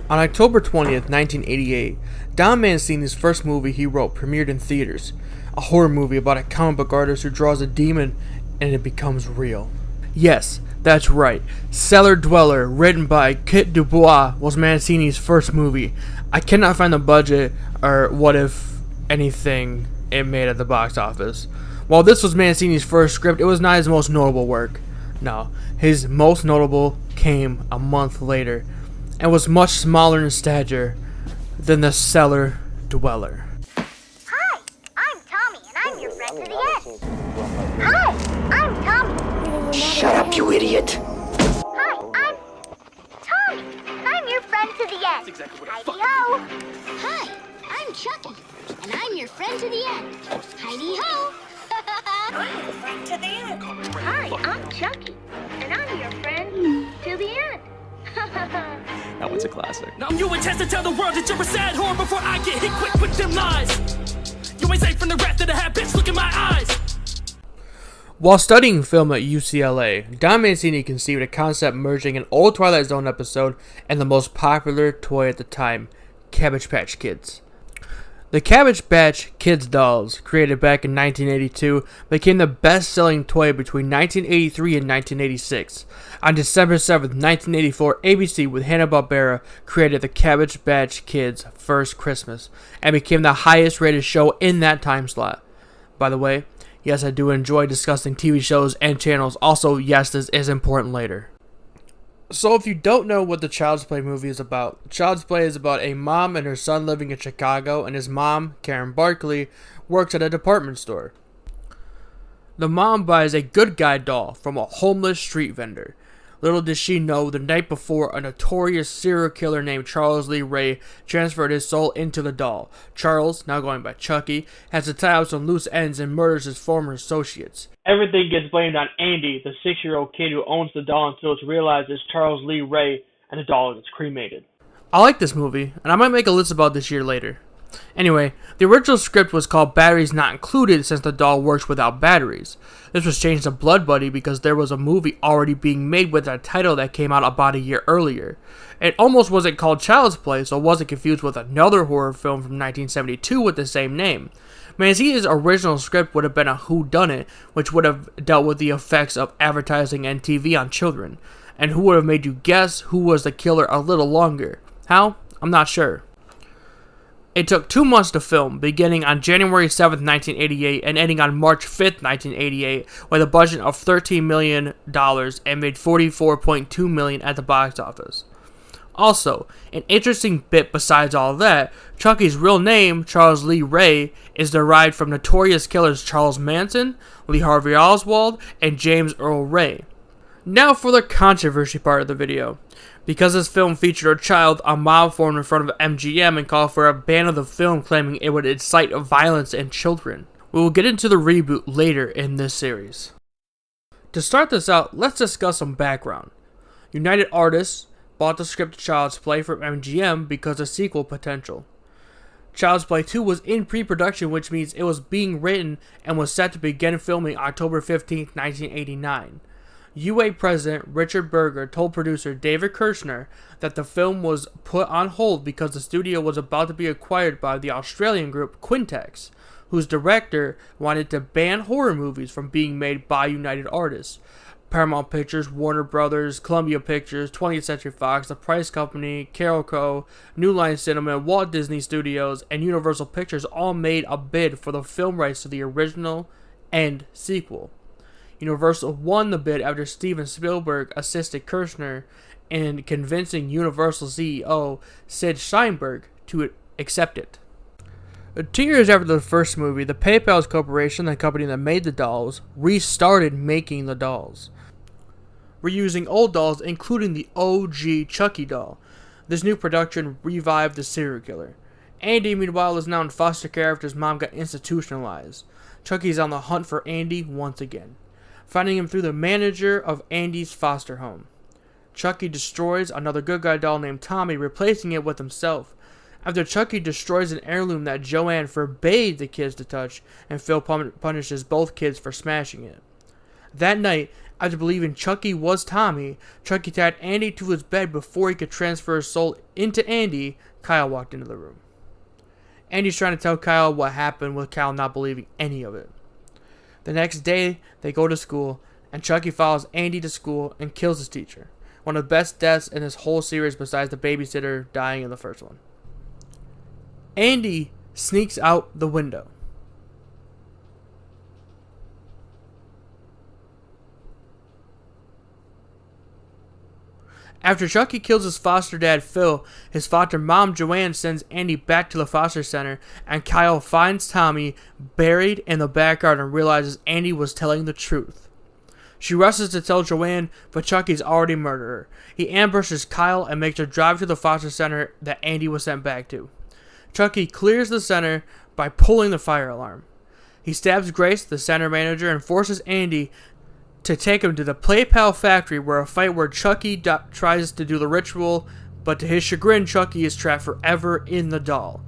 On October 20th, 1988, Don Mancini's first movie he wrote premiered in theaters, a horror movie about a comic book artist who draws a demon and it becomes real. Yes, that's right, Cellar Dweller, written by Kit Dubois, was Mancini's first movie. I cannot find the budget or what, if anything, it made at the box office. While this was Mancini's first script, it was not his most notable work. No, his most notable came a month later, and was much smaller in stature than the Cellar Dweller. Hi, I'm Tommy, and I'm your friend to the end. Hi, I'm Tommy. Shut up, you idiot! Hi, I'm Tommy, and I'm your friend to the end. Heidi ho! Hi, I'm Chucky, and I'm your friend to the end. Heidi ho! I'm your friend to the end. Hi, I'm Chucky, and I'm your friend to the end. That one's a classic. Now I'm you intend to tell the world that you're a sad whore before I get hit quick with them lies. You ain't safe from the wrath that I have, bitch, look in my eyes. While studying film at UCLA, Don Mancini conceived a concept merging an old Twilight Zone episode and the most popular toy at the time, Cabbage Patch Kids. The Cabbage Patch Kids dolls, created back in 1982, became the best-selling toy between 1983 and 1986. On December 7, 1984, ABC with Hanna-Barbera created the Cabbage Patch Kids' First Christmas and became the highest-rated show in that time slot. By the way, yes, I do enjoy discussing TV shows and channels. Also, yes, this is important later. So if you don't know what the Child's Play movie is about, Child's Play is about a mom and her son living in Chicago, and his mom, Karen Barkley, works at a department store. The mom buys a good guy doll from a homeless street vendor. Little does she know, the night before, a notorious serial killer named Charles Lee Ray transferred his soul into the doll. Charles, now going by Chucky, has to tie up some loose ends and murders his former associates. Everything gets blamed on Andy, the 6-year-old kid who owns the doll, until it's realized it's Charles Lee Ray and the doll gets cremated. I like this movie, and I might make a list about this year later. Anyway, the original script was called Batteries Not Included since the doll works without batteries. This was changed to Blood Buddy because there was a movie already being made with that title that came out about a year earlier. It almost wasn't called Child's Play, so it wasn't confused with another horror film from 1972 with the same name. Mancini's original script would have been a whodunit, which would have dealt with the effects of advertising and TV on children, and who would have made you guess who was the killer a little longer. How? I'm not sure. It took 2 months to film, beginning on January 7, 1988 and ending on March 5, 1988, with a budget of $13 million and made $44.2 million at the box office. Also, an interesting bit besides all that, Chucky's real name, Charles Lee Ray, is derived from notorious killers Charles Manson, Lee Harvey Oswald, and James Earl Ray. Now for the controversy part of the video. Because this film featured a child, a mob formed in front of MGM and called for a ban of the film, claiming it would incite violence in children. We will get into the reboot later in this series. To start this out, let's discuss some background. United Artists bought the script of Child's Play from MGM because of sequel potential. Child's Play 2 was in pre-production, which means it was being written and was set to begin filming October 15, 1989. UA president Richard Berger told producer David Kirshner that the film was put on hold because the studio was about to be acquired by the Australian group Quintex, whose director wanted to ban horror movies from being made by United Artists. Paramount Pictures, Warner Brothers, Columbia Pictures, 20th Century Fox, The Price Company, Carolco, New Line Cinema, Walt Disney Studios, and Universal Pictures all made a bid for the film rights to the original and sequel. Universal won the bid after Steven Spielberg assisted Kirshner in convincing Universal CEO Sid Sheinberg to accept it. 2 years after the first movie, the PayPal Corporation, the company that made the dolls, restarted making the dolls, reusing old dolls, including the OG Chucky doll. This new production revived the serial killer. Andy, meanwhile, is now in foster care after his mom got institutionalized. Chucky's on the hunt for Andy once again, finding him through the manager of Andy's foster home. Chucky destroys another good guy doll named Tommy, replacing it with himself. After Chucky destroys an heirloom that Joanne forbade the kids to touch, and Phil punishes both kids for smashing it. That night, After believing Chucky was Tommy, Chucky tied Andy to his bed before he could transfer his soul into Andy. Kyle walked into the room. Andy's trying to tell Kyle what happened, with Kyle not believing any of it. The next day, they go to school, and Chucky follows Andy to school and kills his teacher. One of the best deaths in this whole series besides the babysitter dying in the first one. Andy sneaks out the window. After Chucky kills his foster dad Phil, his foster mom Joanne sends Andy back to the foster center, and Kyle finds Tommy buried in the backyard and realizes Andy was telling the truth. She rushes to tell Joanne, but Chucky's already murdered her. He ambushes Kyle and makes her drive to the foster center that Andy was sent back to. Chucky clears the center by pulling the fire alarm. He stabs Grace, the center manager, and forces Andy to take him to the Play Pal factory, where a fight where Chucky tries to do the ritual, but to his chagrin, Chucky is trapped forever in the doll.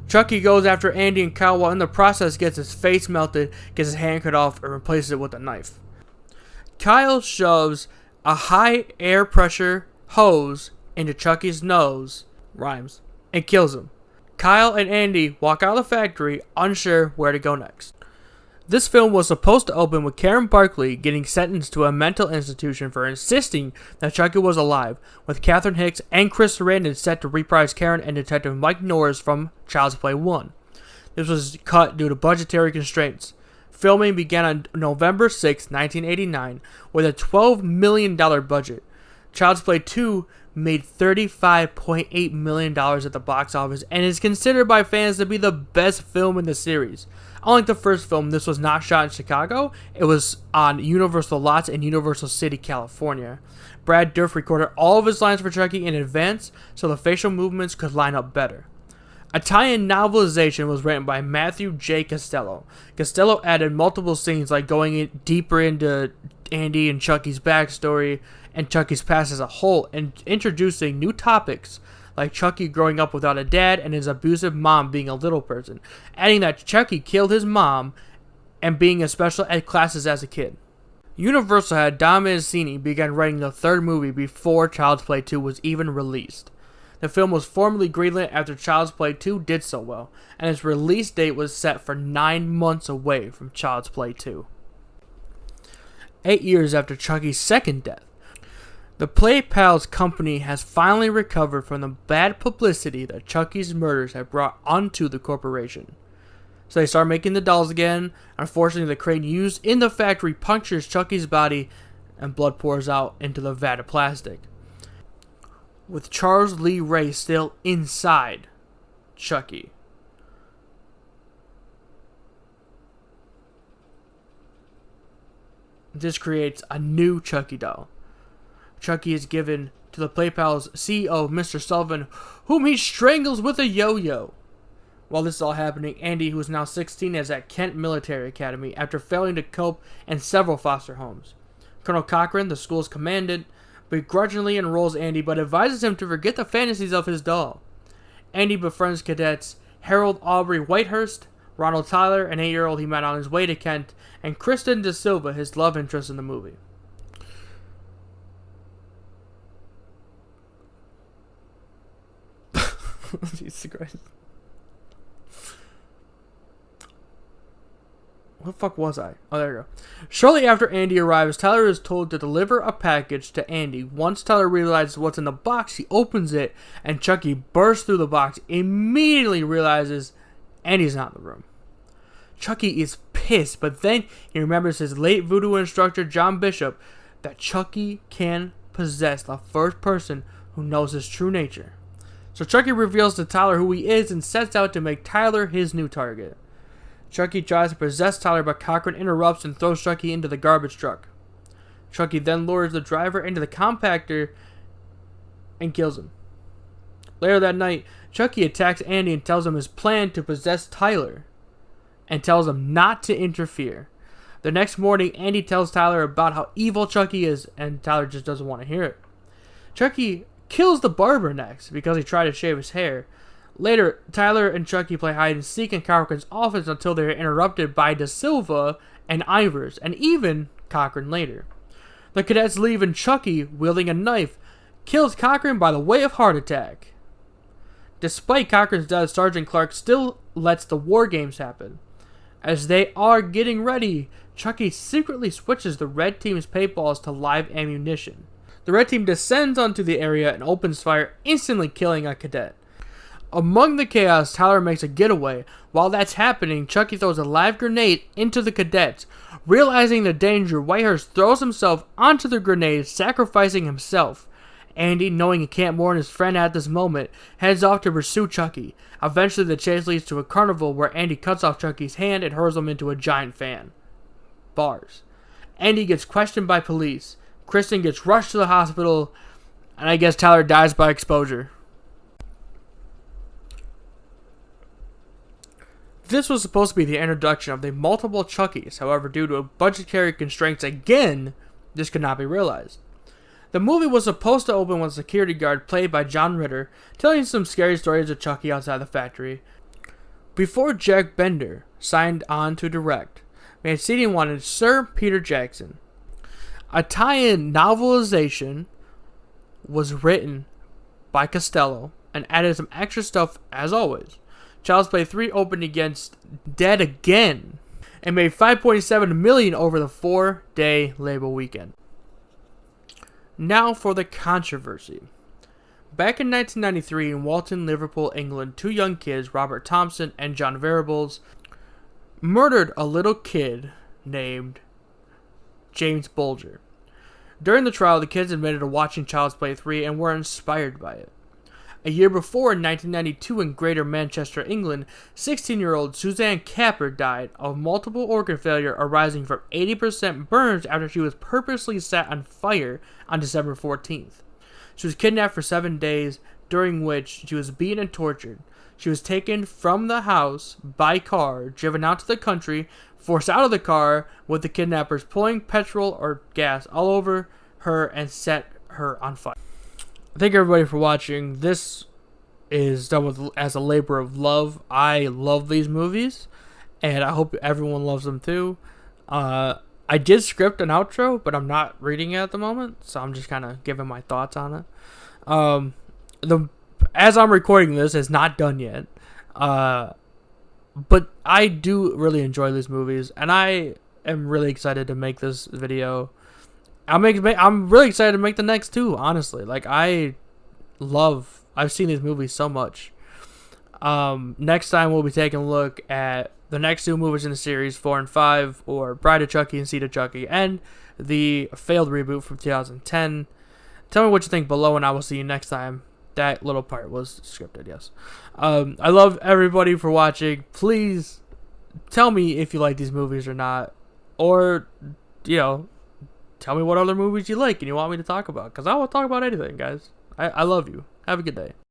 Chucky goes after Andy, and Kyle, while in the process, gets his face melted, gets his hand cut off, and replaces it with a knife. Kyle shoves a high air pressure hose into Chucky's nose, rhymes, and kills him. Kyle and Andy walk out of the factory, unsure where to go next. This film was supposed to open with Karen Barkley getting sentenced to a mental institution for insisting that Chucky was alive, with Catherine Hicks and Chris Sarandon set to reprise Karen and Detective Mike Norris from Child's Play 1. This was cut due to budgetary constraints. Filming began on November 6, 1989, with a $12 million budget. Child's Play 2 made $35.8 million at the box office and is considered by fans to be the best film in the series. Unlike the first film, this was not shot in Chicago. It was on Universal lots in Universal City, California. Brad Dourif recorded all of his lines for Chucky in advance so the facial movements could line up better. A tie-in novelization was written by Matthew J. Costello. Costello added multiple scenes like going deeper into Andy and Chucky's backstory and Chucky's past as a whole, and introducing new topics like Chucky growing up without a dad and his abusive mom being a little person, adding that Chucky killed his mom and being in special ed classes as a kid. Universal had Don Mancini begin writing the third movie before Child's Play 2 was even released. The film was formally greenlit after Child's Play 2 did so well, and its release date was set for 9 months away from Child's Play 2. 8 years after Chucky's second death, the Play Pals company has finally recovered from the bad publicity that Chucky's murders had brought onto the corporation. So they start making the dolls again. Unfortunately, the crane used in the factory punctures Chucky's body and blood pours out into the vat of plastic, with Charles Lee Ray still inside Chucky. This creates a new Chucky doll. Chucky is given to the Play Pals CEO, Mr. Sullivan, whom he strangles with a yo-yo. While this is all happening, Andy, who is now 16, is at Kent Military Academy after failing to cope in several foster homes. Colonel Cochran, the school's commandant, begrudgingly enrolls Andy but advises him to forget the fantasies of his doll. Andy befriends cadets Harold Aubrey Whitehurst, Ronald Tyler, an 8-year-old he met on his way to Kent, and Kristen De Silva, his love interest in the movie. Jesus Christ. What the fuck was I? Oh, there we go. Shortly after Andy arrives, Tyler is told to deliver a package to Andy. Once Tyler realizes what's in the box, he opens it, and Chucky bursts through the box, immediately realizes Andy's not in the room. Chucky is pissed, but then he remembers his late voodoo instructor, John Bishop, that Chucky can possess the first person who knows his true nature. So Chucky reveals to Tyler who he is and sets out to make Tyler his new target. Chucky tries to possess Tyler, but Cochran interrupts and throws Chucky into the garbage truck. Chucky then lures the driver into the compactor and kills him. Later that night, Chucky attacks Andy and tells him his plan to possess Tyler, and tells him not to interfere. The next morning, Andy tells Tyler about how evil Chucky is, and Tyler just doesn't want to hear it. Chucky kills the barber next because he tried to shave his hair. Later, Tyler and Chucky play hide and seek in Cochran's office until they are interrupted by De Silva and Ivers, and even Cochran later. The cadets leave and Chucky, wielding a knife, kills Cochran by the way of heart attack. Despite Cochran's death, Sergeant Clark still lets the war games happen. As they are getting ready, Chucky secretly switches the red team's paintballs to live ammunition. The red team descends onto the area and opens fire, instantly killing a cadet. Among the chaos, Tyler makes a getaway. While that's happening, Chucky throws a live grenade into the cadets. Realizing the danger, Whitehurst throws himself onto the grenade, sacrificing himself. Andy, knowing he can't warn his friend at this moment, heads off to pursue Chucky. Eventually, the chase leads to a carnival where Andy cuts off Chucky's hand and hurls him into a giant fan. Bars. Andy gets questioned by police. Kristen gets rushed to the hospital, and I guess Tyler dies by exposure. This was supposed to be the introduction of the multiple Chuckies. However, due to budgetary constraints again, this could not be realized. The movie was supposed to open with a security guard played by John Ritter telling some scary stories of Chucky outside the factory. Before Jack Bender signed on to direct, Mancini wanted Sir Peter Jackson. A tie-in novelization was written by Costello and added some extra stuff as always. Child's Play 3 opened against Dead Again and made $5.7 million over the 4-day Labor weekend. Now for the controversy. Back in 1993 in Walton, Liverpool, England, two young kids, Robert Thompson and John Variables, murdered a little kid named James Bulger. During the trial, the kids admitted to watching Child's Play 3 and were inspired by it. A year before, in 1992, in Greater Manchester, England, 16-year-old Suzanne Capper died of multiple organ failure arising from 80% burns after she was purposely set on fire on December 14th. She was kidnapped for 7 days, during which she was beaten and tortured. She was taken from the house by car, driven out to the country, forced out of the car, with the kidnappers pouring petrol or gas all over her and set her on fire. Thank everybody for watching. This is done as a labor of love. I love these movies, and I hope everyone loves them too. I did script an outro, but I'm not reading it at the moment, so I'm just kind of giving my thoughts on it. As I'm recording this, it's not done yet, but I do really enjoy these movies, and I am really excited to make this video. I'm really excited to make the next two, honestly. Like, I've seen these movies so much. Next time we'll be taking a look at the next two movies in the series, 4 and 5, or Bride of Chucky and Seed of Chucky, and the failed reboot from 2010. Tell me what you think below, and I will see you next time. That little part was scripted, yes. I love everybody for watching. Please tell me if you like these movies or not, or, tell me what other movies you like and you want me to talk about, because I will talk about anything, guys. I love you. Have a good day.